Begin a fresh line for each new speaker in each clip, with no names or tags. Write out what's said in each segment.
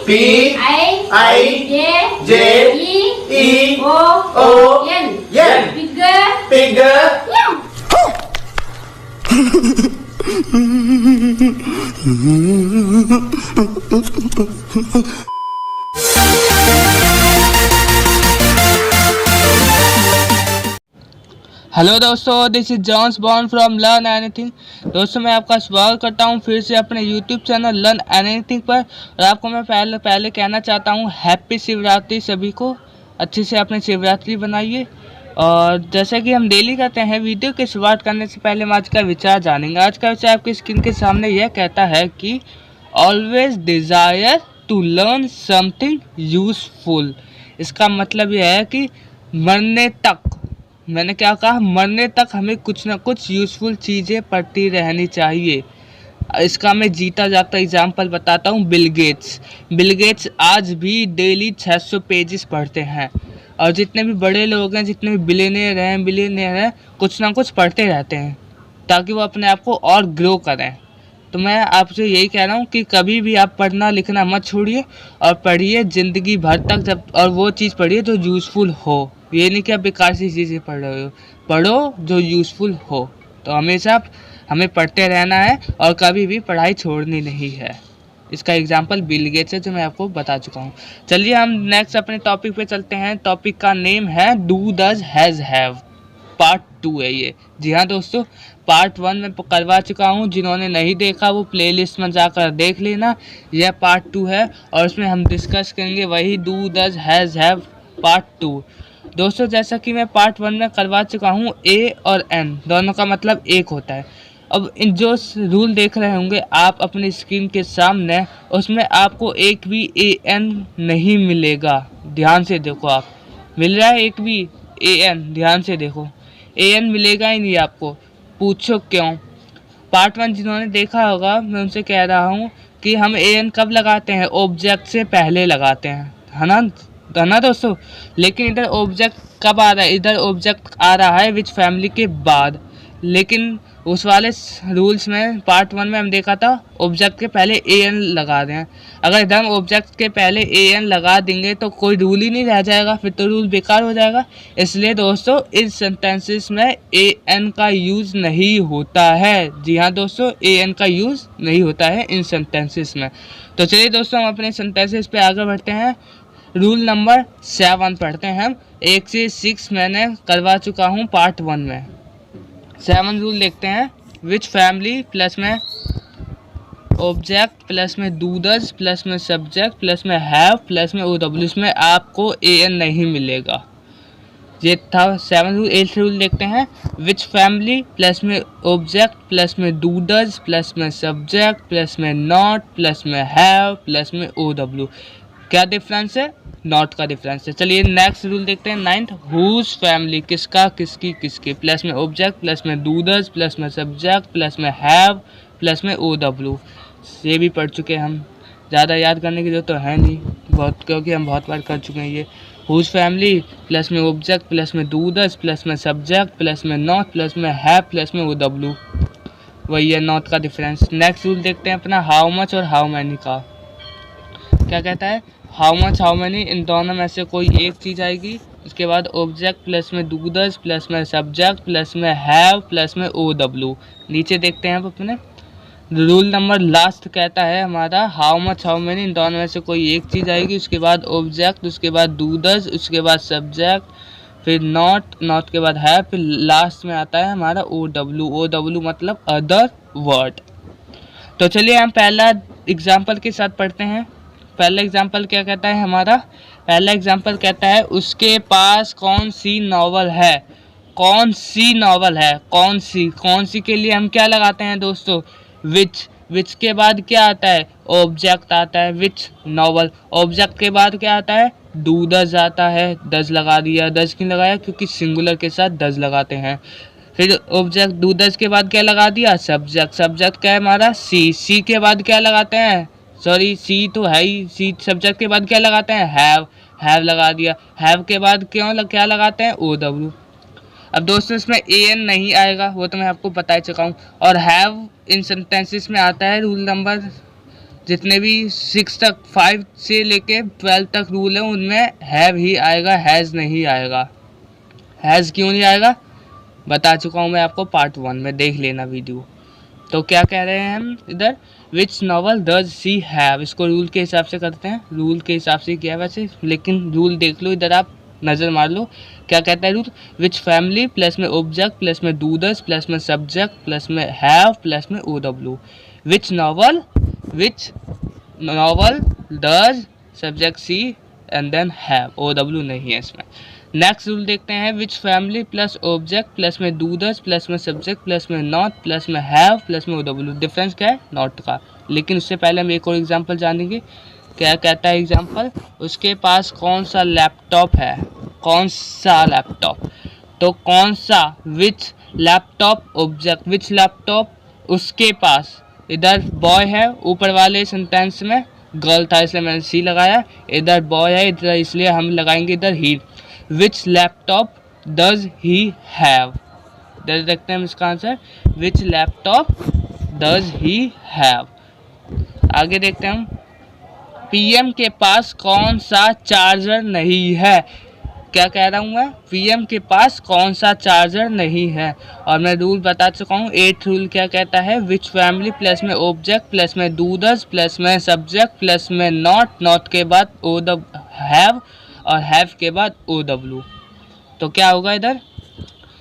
P I J E O N Pig.
Hello दोस्तों, this is Johns Born from learn anything. दोस्तों, मैं आपका स्वागत करता हूं फिर से अपने यूट्यूब चैनल लर्न एनीथिंग पर। और आपको मैं पहले कहना चाहता हूं हैप्पी शिवरात्रि सभी को। अच्छे से अपनी शिवरात्रि बनाइए। और जैसा कि हम डेली करते हैं, वीडियो की शुरुआत करने से पहले हम आज का विचार जानेंगे। आज का विचार आपकी स्क्रीन के सामने यह कहता है कि always desire to learn something useful. इसका मतलब यह है कि मरने तक, मैंने क्या कहा, मरने तक हमें कुछ ना कुछ यूज़फुल चीज़ें पढ़ती रहनी चाहिए। इसका मैं जीता जागता एग्जाम्पल बताता हूँ। बिल गेट्स आज भी डेली 600 पेजेस पढ़ते हैं। और जितने भी बड़े लोग हैं, जितने भी बिलियनियर हैं, कुछ ना कुछ पढ़ते रहते हैं ताकि वो अपने आप को और ग्रो करें। तो मैं आपसे यही कह रहा हूँ कि कभी भी आप पढ़ना लिखना मत छोड़िए और पढ़िए ज़िंदगी भर तक। जब और वो चीज़ पढ़िए जो यूज़फुल हो। ये नहीं कि आप बेकार सी चीज़ें पढ़ रहे हो, पढ़ो जो यूज़फुल हो। तो हमेशा हमें पढ़ते रहना है और कभी भी पढ़ाई छोड़नी नहीं है। इसका एग्जाम्पल बिल गेट्स है जो मैं आपको बता चुका हूँ। चलिए हम नेक्स्ट अपने टॉपिक पे चलते हैं। टॉपिक का नेम है do does has have. Part 2 है ये। जी हाँ दोस्तों, पार्ट 1 में करवा चुका हूँ। जिन्होंने नहीं देखा वो प्लेलिस्ट में जाकर देख लेना। यह पार्ट 2 है और उसमें हम डिस्कस करेंगे वही do does has have part 2। दोस्तों, जैसा कि मैं पार्ट 1 में करवा चुका हूँ, ए और एन दोनों का मतलब एक होता है। अब इन जो रूल देख रहे होंगे आप अपनी स्क्रीन के सामने, उसमें आपको एक भी ए एन नहीं मिलेगा। ध्यान से देखो, आप मिल रहा है एक भी ए एन? ध्यान से देखो, ए एन मिलेगा ही नहीं आपको। पूछो क्यों? पार्ट 1 जिन्होंने देखा होगा, मैं उनसे कह रहा हूँ कि हम ए एन कब लगाते हैं? ऑब्जेक्ट से पहले लगाते हैं, है ना दोस्तों। लेकिन इधर ऑब्जेक्ट कब आ रहा है? इधर ऑब्जेक्ट आ रहा है विच फैमिली के बाद। लेकिन उस वाले रूल्स में पार्ट 1 में हम देखा था ऑब्जेक्ट के पहले ए एन लगा दें। अगर इधर हम ऑब्जेक्ट के पहले ए एन लगा देंगे तो कोई रूल ही नहीं रह जाएगा, फिर तो रूल बेकार हो जाएगा। इसलिए दोस्तों, इस सेंटेंसेस में ए एन का यूज़ नहीं होता है। जी हाँ दोस्तों, ए एन का यूज़ नहीं होता है इन सेंटेंसेस में। तो चलिए दोस्तों, हम अपने सेंटेंसेस पे आगे बढ़ते हैं। रूल नंबर 7 पढ़ते हैं हम। 1 से 6 मैंने करवा चुका हूँ पार्ट 1 में। 7 रूल देखते हैं। विच फैमिली प्लस में ऑब्जेक्ट प्लस में डू डज प्लस में सब्जेक्ट प्लस में हैव प्लस में ओ डब्ल्यू, इसमें आपको ए एन नहीं मिलेगा। ये था 7 रूल। 8 रूल देखते हैं। विच फैमिली प्लस में ऑब्जेक्ट प्लस में डू डज प्लस में सब्जेक्ट प्लस में नॉट प्लस में हैव प्लस में ओ डब्ल्यू। क्या डिफरेंस है? नॉट का डिफरेंस है। चलिए नेक्स्ट रूल देखते हैं। 9th, हुज फैमिली, किसका, किसकी, किसके, प्लस में ऑब्जेक्ट प्लस में डू डज प्लस में सब्जेक्ट प्लस में हैव प्लस में ओ डब्ल्यू। ये भी पढ़ चुके हैं हम, ज़्यादा याद करने की जरूरत तो है नहीं बहुत, क्योंकि हम बहुत बार कर चुके हैं ये। हुज फैमिली प्लस में ऑब्जेक्ट प्लस में डू डज प्लस में सब्जेक्ट प्लस में नॉट प्लस में हैव प्लस में ओ डब्ल्यू, वही है नॉट का डिफरेंस। नेक्स्ट रूल देखते हैं अपना हाउ मच और हाउ मैनी का। क्या कहता है? हाउ मच हाउ मैनी, इन दोनों में से कोई एक चीज़ आएगी। उसके बाद ऑब्जेक्ट प्लस में डू डज प्लस में सब्जेक्ट प्लस में हैव प्लस में ओ डब्ल्यू। नीचे देखते हैं आप अपने रूल नंबर लास्ट कहता है हमारा हाउ मच हाउ मैनी, इन दोनों में से कोई एक चीज़ आएगी। उसके बाद ऑब्जेक्ट, उसके बाद डू डज, उसके बाद सब्जेक्ट, फिर नॉट के बाद हैव, फिर लास्ट में आता है हमारा ओ डब्ल्यू। ओ डब्ल्यू मतलब अदर वर्ड। तो चलिए हम पहला एग्जाम्पल के साथ पढ़ते हैं। पहला एग्जाम्पल क्या कहता है हमारा? पहला एग्जाम्पल कहता है उसके पास कौन सी नॉवल है। कौन सी नॉवल है? कौन सी के लिए हम क्या लगाते हैं दोस्तों? विच के बाद क्या आता है? ऑब्जेक्ट आता है। Which novel. ऑब्जेक्ट के बाद क्या आता है? डू डज आता है। डज लगा दिया। डज क्यों लगाया? क्योंकि सिंगुलर के साथ डज लगाते हैं। फिर ऑब्जेक्ट डू डज के बाद क्या लगा दिया? सब्जेक्ट क्या है हमारा? सी के बाद क्या लगाते हैं? सॉरी, सी तो है ही। सी सब्जेक्ट के बाद क्या लगाते हैं? हैव लगा दिया। हैव के बाद क्या लगाते हैं? O W. अब दोस्तों इसमें ए एन नहीं आएगा, वो तो मैं आपको बता चुका हूँ। और हैव इन सेंटेंसेस में आता है रूल नंबर जितने भी 6 तक 5 से लेके 12 तक रूल है उनमें हैव ही आएगा, हैज़ नहीं आएगा। हैज़ क्यों नहीं आएगा बता चुका हूँ मैं आपको पार्ट 1 में, देख लेना वीडियो। तो क्या कह रहे हैं हम इधर, विच नॉवल डज शी हैव, इसको रूल के हिसाब से करते हैं, रूल के हिसाब से किया वैसे, लेकिन रूल देख लो इधर, आप नज़र मार लो क्या कहता है रूल। विच फैमिली प्लस में ऑब्जेक्ट प्लस में डूडस प्लस में सब्जेक्ट प्लस में हैव प्लस में O W. Which novel does subject see and then have, O W नहीं है इसमें। नेक्स्ट रूल देखते हैं, which family plus object plus में डूडस प्लस में सब्जेक्ट प्लस में नॉट प्लस में हैव प्लस में ओ डब्ल्यू। डिफरेंस क्या है नॉट का, लेकिन उससे पहले हम एक और एग्जांपल जानेंगे। क्या कहता है एग्जांपल, उसके पास कौन सा लैपटॉप है, कौन सा लैपटॉप, तो कौन सा, विच लैपटॉप ऑब्जेक्ट, विच लैपटॉप उसके पास, इधर बॉय है, ऊपर वाले सेंटेंस में गर्ल था इसलिए मैंने सी लगाया, इधर बॉय है इधर इसलिए हम लगाएंगे इधर ही। विच लैपटॉप डज ही हैव, इधर देखते हैं हम इसका answer, which laptop does he have. आगे देखते हैं हम, पीएम के पास कौन सा चार्जर नहीं है, क्या कह रहा हूँ मैं, पीएम के पास कौन सा चार्जर नहीं है। और मैं रूल बता चुका हूँ, 8th रूल क्या कहता है, विच फैमिली प्लस में ऑब्जेक्ट प्लस में डूडस प्लस में सब्जेक्ट प्लस में नॉट के बाद ओ द हैव और हैव के बाद ओ डब्ल्यू। तो क्या होगा इधर,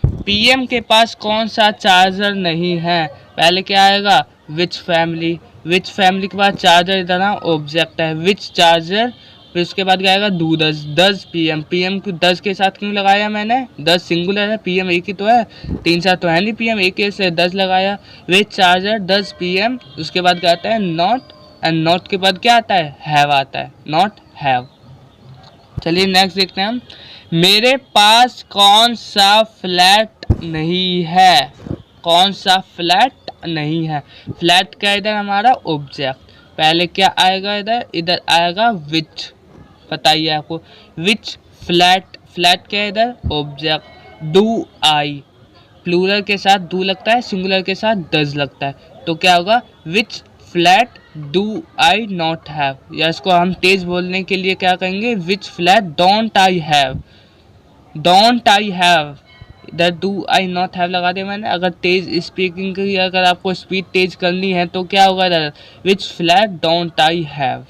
पीएम के पास कौन सा चार्जर नहीं है, पहले क्या आएगा विच फैमिली, विच फैमिली के बाद चार्जर इधर ना ऑब्जेक्ट है, विच चार्जर, फिर उसके बाद क्या आएगा डूडस, डज पीएम, पीएम को डज के साथ क्यों लगाया मैंने, डज सिंगुलर है, पीएम एक ही तो है, 3 साथ तो है नहीं पीएम, एक ही से डज लगाया। विच चार्जर डज पीएम, उसके बाद क्या आता है नॉट, एंड नॉट के बाद क्या आता है हैव आता है, नॉट हैव। चलिए नेक्स्ट देखते हैं हम, मेरे पास कौन सा फ्लैट नहीं है, कौन सा फ्लैट नहीं है, फ्लैट क्या इधर हमारा ऑब्जेक्ट, पहले क्या आएगा इधर आएगा विच, बताइए आपको, विच फ्लैट, फ्लैट क्या है इधर ऑब्जेक्ट, डू आई, प्लूरल के साथ डू लगता है, सिंगुलर के साथ डज लगता है, तो क्या होगा which flat do I not have, या इसको हम तेज बोलने के लिए क्या कहेंगे, which flat don't I have, don't I have, इधर डू आई नॉट हैव लगा दिया मैंने। अगर तेज स्पीकिंग की, अगर आपको स्पीड तेज करनी है तो क्या होगा इधर, विच फ्लैट डोंट आई हैव।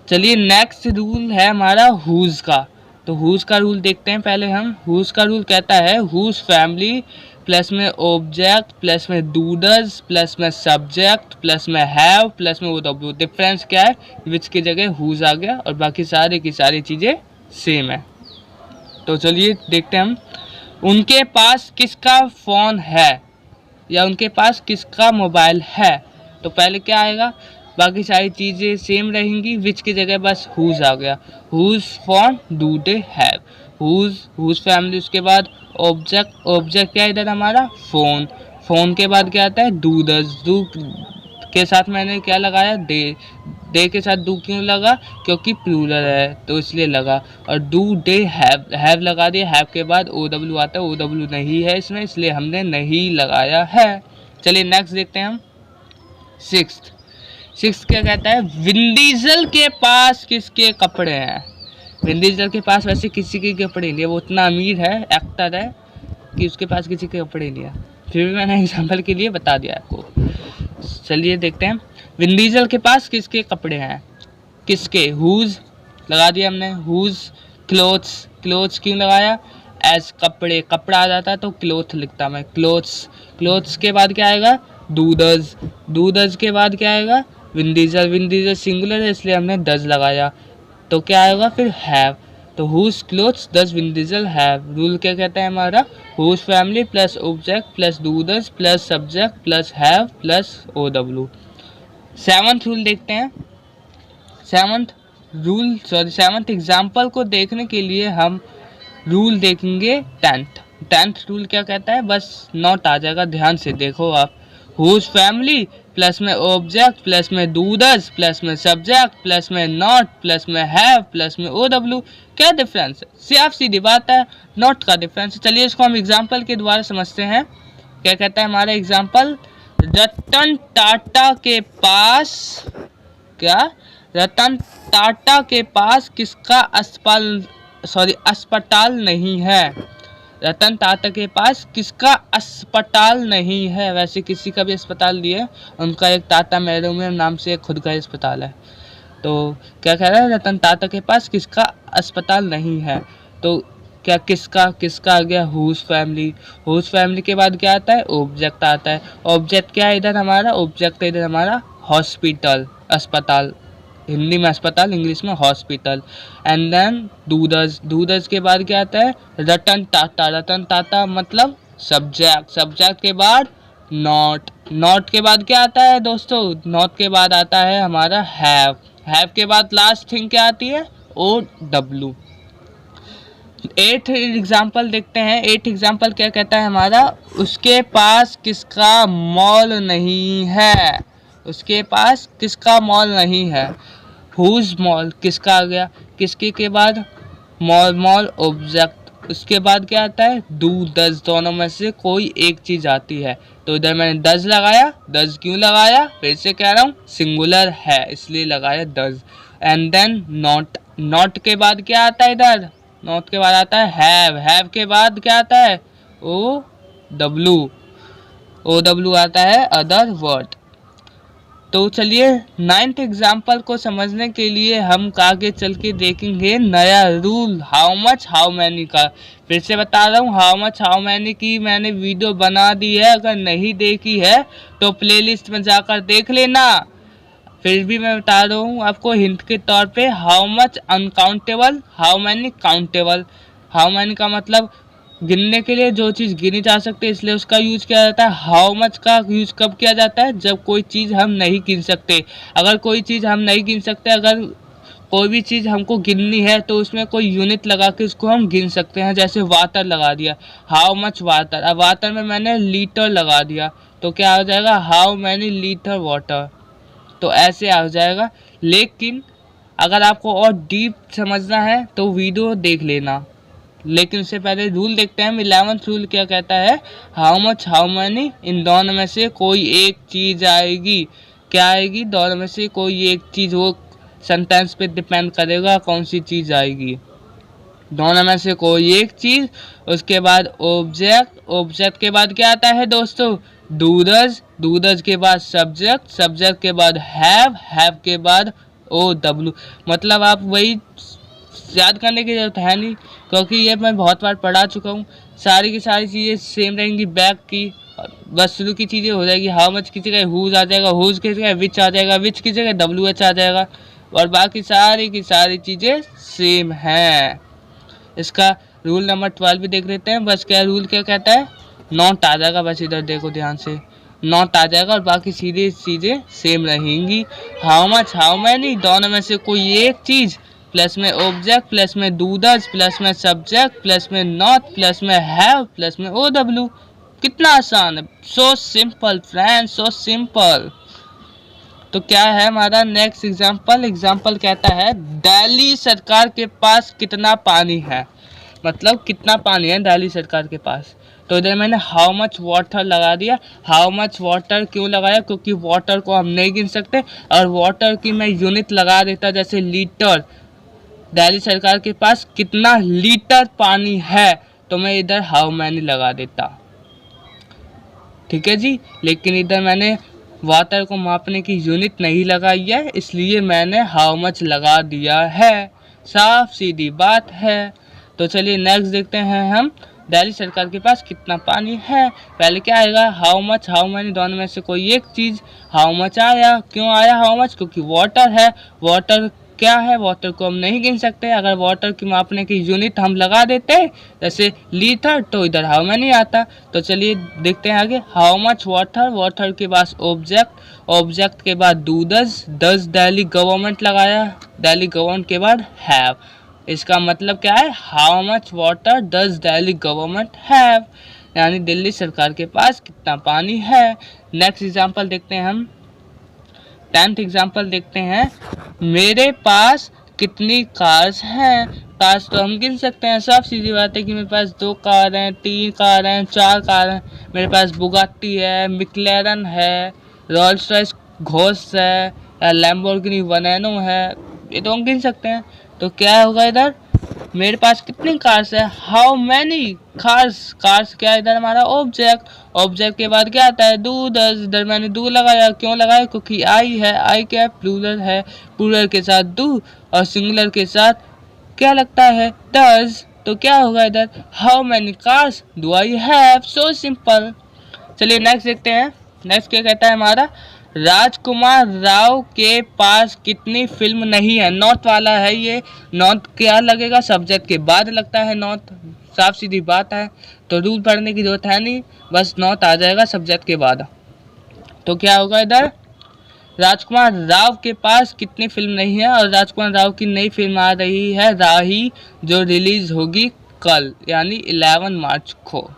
चलिए नेक्स्ट रूल है हमारा हुज का, तो हुज का रूल देखते हैं पहले हम। हुज का रूल कहता है, हुज फैमिली प्लस में ऑब्जेक्ट प्लस में डूडस प्लस में सब्जेक्ट प्लस में हैव प्लस में ओ डब्ल्यू। डिफरेंस क्या है, विच की जगह हुज आ गया और बाकी सारे की सारी चीज़ें सेम है। तो चलिए देखते हैं हम, उनके पास किसका फ़ोन है या उनके पास किसका मोबाइल है, तो पहले क्या आएगा, बाकी सारी चीज़ें सेम रहेंगी, विच की जगह बस हुज आ गया, whose phone do they have, whose family, उसके बाद ऑब्जेक्ट, ऑब्जेक्ट क्या इधर हमारा फ़ोन, फ़ोन के बाद क्या आता है डूडस, डू के साथ मैंने क्या लगाया डे के साथ डू क्यों लगा, क्योंकि प्लूरल है तो इसलिए लगा, और डू डे हैव लगा दिया, हैव के बाद ओ डब्ल्यू आता है, ओ डब्ल्यू नहीं है इसमें इसलिए हमने नहीं लगाया है। चलिए नेक्स्ट देखते हैं हम, सिक्स्थ क्या कहता है, विन डीजल के पास किसके कपड़े हैं, विन डीजल के पास वैसे किसी के कपड़े नहीं है, वो उतना अमीर है, एक्टर है कि उसके पास किसी के कपड़े नहीं है, फिर भी मैंने एग्जाम्पल के लिए बता दिया आपको। चलिए देखते हैं, विन डीजल के पास किसके कपड़े हैं, किसके, हुज लगा दिया हमने, हुज क्लोथ्स, क्लोथ्स क्यों लगाया, एज कपड़े, कपड़ा आ जाता तो क्लोथ लिखता मैं, क्लोथ्स, क्लोथ्स के बाद क्या आएगा डूडज, डूडज के बाद क्या आएगा Vin Diesel, Vin Diesel singular है इसलिए हमने डज लगाया, तो क्या आएगा फिर हैव, तो whose clothes does Vin Diesel have. Rule क्या कहता है हमारा, whose family plus object plus do does plus subject plus have plus O W. Seventh rule देखते हैं, सेवंथ एग्जाम्पल को देखने के लिए हम रूल देखेंगे टेंथ रूल क्या कहता है, बस नॉट आ जाएगा, ध्यान से देखो आप, हुज फैमिली प्लस में ऑब्जेक्ट प्लस में डूडज प्लस में सब्जेक्ट प्लस में नॉट प्लस में हैव प्लस में ओ डब्ल्यू। क्या डिफरेंस है, सिर्फ सीधी बात है, नॉट का डिफरेंस। चलिए इसको हम एग्जाम्पल के द्वारा समझते हैं। क्या कहता है हमारा एग्जाम्पल, रतन टाटा के पास क्या, रतन टाटा के पास किसका अस्पताल नहीं है। रतन टाटा के पास किसका अस्पताल नहीं है। वैसे किसी का भी अस्पताल नहीं है, उनका एक टाटा मेमोरियल नाम से खुद का अस्पताल है। तो क्या कह रहा है, रतन टाटा के पास किसका अस्पताल नहीं है। तो क्या किसका किसका आ गया, हुज फैमिली। हुज फैमिली के बाद क्या आता है, ऑब्जेक्ट आता है। ऑब्जेक्ट क्या है इधर हमारा, ऑब्जेक्ट है इधर हमारा हॉस्पिटल, अस्पताल, हिंदी में अस्पताल, इंग्लिश में हॉस्पिटल। एंड देन दूधज, दूधज के बाद क्या आता है, रतन टाटा। रतन टाटा मतलब सब्जेक्ट, सब्जेक्ट के बाद नॉट, नॉट के बाद क्या आता है दोस्तों, नॉट के बाद आता है हमारा हैव, हैव के बाद लास्ट थिंग क्या आती है, ओ डब्ल्यू। 8 एग्जाम्पल देखते हैं। 8 एग्जाम्पल क्या कहता है हमारा, उसके पास किसका मॉल नहीं है। उसके पास किसका मॉल नहीं है, हुज मॉल, किसका आ गया, किसके के बाद मॉल, मॉल ऑब्जेक्ट, उसके बाद क्या आता है, डू डज, दोनों में से कोई एक चीज आती है। तो इधर मैंने डज लगाया, डज क्यों लगाया, फिर से कह रहा हूँ सिंगुलर है इसलिए लगाया does. And then not, not के बाद क्या आता है इधर, नॉट के बाद आता है हैव, हैव के बाद क्या आता है, ओ डब्ल्यू, ओ डब्ल्यू आता है अदर वर्ड। तो चलिए 9th एग्जाम्पल को समझने के लिए हम आगे चल के देखेंगे नया rule how much how many का। फिर से बता रहा हूँ, हाउ मच हाउ मैनी की मैंने वीडियो बना दी है, अगर नहीं देखी है तो प्लेलिस्ट में जाकर देख लेना। फिर भी मैं बता रहा हूँ आपको हिंट के तौर पे, how much uncountable, how many countable. How many का मतलब गिनने के लिए जो चीज़ गिनी जा सकती है, इसलिए उसका यूज किया जाता है। हाउ मच का यूज कब किया जाता है, जब कोई चीज़ हम नहीं गिन सकते। अगर कोई चीज़ हम नहीं गिन सकते, अगर कोई भी चीज़ हमको गिननी है तो उसमें कोई यूनिट लगा के उसको हम गिन सकते हैं। जैसे वाटर लगा दिया, हाउ मच वाटर, अब वाटर में मैंने लीटर लगा दिया तो क्या हो जाएगा, हाउ मैनी लीटर वाटर। तो ऐसे आ जाएगा। लेकिन अगर आपको और डीप समझना है तो वीडियो देख लेना। लेकिन उससे पहले रूल देखते हैं। 11th रूल क्या कहता है, हाउ मच हाउ मैनी, इन दोनों में से कोई एक चीज आएगी। क्या आएगी, दोनों में से कोई एक चीज, वो सेंटेंस पे डिपेंड करेगा कौन सी चीज आएगी। दोनों में से कोई एक चीज, उसके बाद ऑब्जेक्ट, ऑब्जेक्ट के बाद क्या आता है दोस्तों, डूडज, डूडज के बाद सब्जेक्ट, सब्जेक्ट के बाद हैव, हैव के बाद ओ डब्ल्यू। मतलब आप वही याद करने की जरूरत है नहीं, क्योंकि ये मैं बहुत बार पढ़ा चुका हूँ। सारी की सारी चीज़ें सेम रहेंगी बैक की, बस शुरू की चीज़ें हो जाएगी। हाउ मच की जगह हुज आ जाएगा, हुज की जगह विच आ जाएगा, विच की जगह डब्ल्यू एच आ जाएगा, और बाकी सारी की सारी चीज़ें सेम हैं। इसका रूल नंबर 12 भी देख लेते हैं। बस क्या रूल क्या कहता है, नॉट आ जाएगा, बस इधर देखो ध्यान से, नॉट आ जाएगा और बाकी सीधी चीज़ें सेम रहेंगी। हाउ मच हाउ मैनी, दोनों में से कोई एक चीज़, प्लस में ऑब्जेक्ट, प्लस में डूडज, प्लस में सब्जेक्ट, प्लस में नॉट, प्लस में हैव, प्लस में ओ डब्ल्यू। कितना आसान है, so simple friends, so simple. तो क्या है हमारा नेक्स्ट एग्जाम्पल, एग्जाम्पल कहता है दिल्ली सरकार के पास कितना पानी है। मतलब कितना पानी है दिल्ली सरकार के पास। तो इधर मैंने हाउ मच वाटर लगा दिया। हाउ मच वाटर क्यों लगाया, क्योंकि वाटर को हम नहीं गिन सकते, और वाटर की मैं यूनिट लगा देता जैसे लीटर। दिल्ली सरकार के पास कितना लीटर पानी है, तो मैं इधर हाउ मैनी लगा देता, ठीक है जी। लेकिन इधर मैंने वाटर को मापने की यूनिट नहीं लगाई है, इसलिए मैंने हाउ मच लगा दिया है। साफ सीधी बात है। तो चलिए नेक्स्ट देखते हैं हम, दिल्ली सरकार के पास कितना पानी है। पहले क्या आएगा, हाउ मच हाउ मैनी, दोनों में से कोई एक चीज़। हाउ मच आया, क्यों आया हाउ मच, क्योंकि वाटर है। वाटर क्या है, वाटर को हम नहीं गिन सकते। अगर वाटर की मापने की यूनिट हम लगा देते जैसे लीटर, तो इधर हाउ मैनी आता। तो चलिए देखते हैं आगे, हाउ मच वाटर, वाटर के बाद ऑब्जेक्ट, ऑब्जेक्ट के बाद डूडज, डज दिल्ली गवर्नमेंट लगाया, दिल्ली गवर्नमेंट के बाद हैव। इसका मतलब क्या है, how much water does Delhi government have, यानी दिल्ली सरकार के पास कितना पानी है। नेक्स्ट एग्जांपल देखते हैं हम, 10th एग्जांपल देखते हैं, मेरे पास कितनी कार्स हैं। कार्स तो हम गिन सकते हैं, सब सीधी बात है कि मेरे पास 2 कार हैं, 3 कार हैं, 4 कार हैं। मेरे पास बुगाटी है, मैक्लेरन है, रोल्स रॉयस घोस्ट है, लैम्बोर्गिनी वनेनो है, ये तो हम गिन सकते हैं। तो क्या होगा इधर, मेरे पास कितनी कार्स है, हाउ मैनी कार्स। कार्स क्या इधर हमारा ऑब्जेक्ट, ऑब्जेक्ट के बाद क्या आता है, डू डज। इधर मैंने डू लगाया, क्यों लगाया, क्योंकि आई है, आई क्या है, प्लूरल है, प्लूरल के साथ डू और सिंगुलर के साथ क्या लगता है, डज। तो क्या होगा इधर, how many cars do I have. So simple. चलिए नेक्स्ट देखते हैं। नेक्स्ट क्या कहता है हमारा, राजकुमार राव के पास कितनी फिल्म नहीं है। नॉट वाला है ये, नॉट क्या लगेगा, सब्जेक्ट के बाद लगता है नॉट, साफ सीधी बात है। तो रूल पढ़ने की जरूरत है नहीं, बस नॉट आ जाएगा सब्जेक्ट के बाद। तो क्या होगा इधर, राजकुमार राव के पास कितनी फिल्म नहीं है, और राजकुमार राव की नई फिल्म आ रही है राही, जो रिलीज होगी कल यानी 11 मार्च को।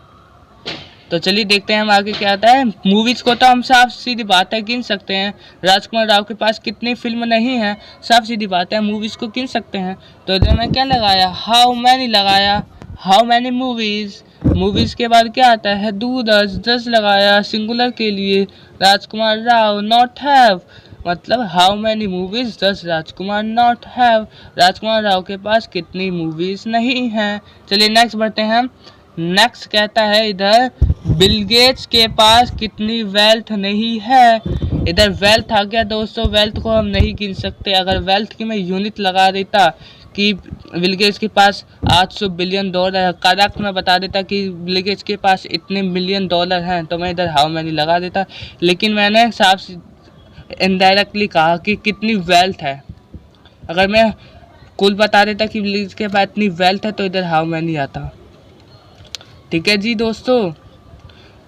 तो चलिए देखते हैं हम आगे क्या आता है। मूवीज को तो हम साफ सीधी बात है गिन सकते हैं, राजकुमार राव के पास कितनी फिल्म नहीं है, साफ सीधी बात है, मूवीज को गिन सकते हैं। तो इधर मैं क्या लगाया, हाउ मैनी लगाया, हाउ मैनी मूवीज। मूवीज के बाद क्या आता है, डू डज, डज लगाया सिंगुलर के लिए, राजकुमार राव नॉट हैव, मतलब how many movies does Rajkumar not have. Rajkumar Rao के पास कितनी मूवीज नहीं हैं। चलिए नेक्स्ट बढ़ते हैं हम। नेक्स्ट कहता है इधर, बिल गेट्स के पास कितनी वेल्थ नहीं है। इधर वेल्थ आ गया दोस्तों, वेल्थ को हम नहीं गिन सकते। अगर वेल्थ की मैं यूनिट लगा देता कि बिल गेट्स के पास 800 बिलियन डॉलर है, करेक्ट मैं बता देता कि बिल गेट्स के पास इतने मिलियन डॉलर हैं, तो मैं इधर हाउ मैनी लगा देता। लेकिन मैंने साफ इनडायरेक्टली कहा कि कितनी वेल्थ है। अगर मैं कुल बता देता कि बिल गेट्स के पास इतनी वेल्थ है, तो इधर हाउ मैनी आता। ठीक है जी दोस्तों,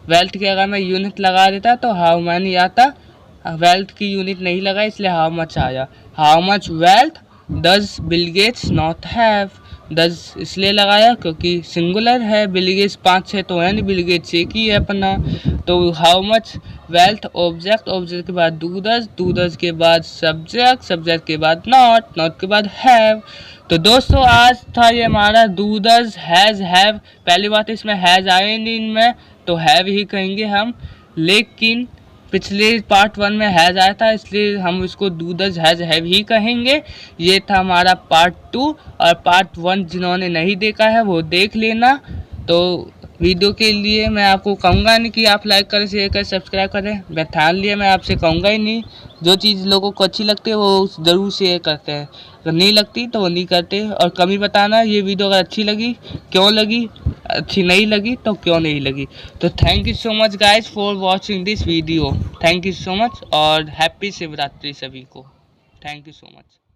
वेल्थ की अगर मैं यूनिट लगा देता तो हाउ मैनी आता, वेल्थ की यूनिट नहीं लगा इसलिए हाउ मच आया। How much wealth does Bill Gates not have, does इसलिए लगाया क्योंकि सिंगुलर है, बिल गेट्स 5-6 तो है नहीं, बिल गेट्स एक ही है अपना। तो how much wealth object, object के बाद डू डज के बाद सब्जेक्ट, सब्जेक्ट के बाद नॉट, नॉट के बाद हैव। तो दोस्तों आज था ये हमारा डू डज हैज़ हैव। पहली बात इसमें हैज़ आए नहीं इनमें, तो हैव ही कहेंगे हम, लेकिन पिछले पार्ट 1 में हैज़ आया था इसलिए हम इसको do does has have he कहेंगे। ये था हमारा पार्ट 2, और पार्ट 1 जिन्होंने नहीं देखा है वो देख लेना। तो वीडियो के लिए मैं आपको कहूँगा नहीं कि आप लाइक करें, शेयर करें, सब्सक्राइब करें, मैं ध्यान लिए मैं आपसे कहूँगा ही नहीं। जो चीज़ लोगों को अच्छी लगती है वो ज़रूर शेयर करते हैं, अगर नहीं लगती तो वो नहीं करते। और कभी बताना ये वीडियो अगर अच्छी लगी, क्यों लगी, अच्छी नहीं लगी तो क्यों नहीं लगी। तो thank you so much guys for watching this video, thank you so much, और हैप्पी शिवरात्रि सभी को, थैंक यू सो मच।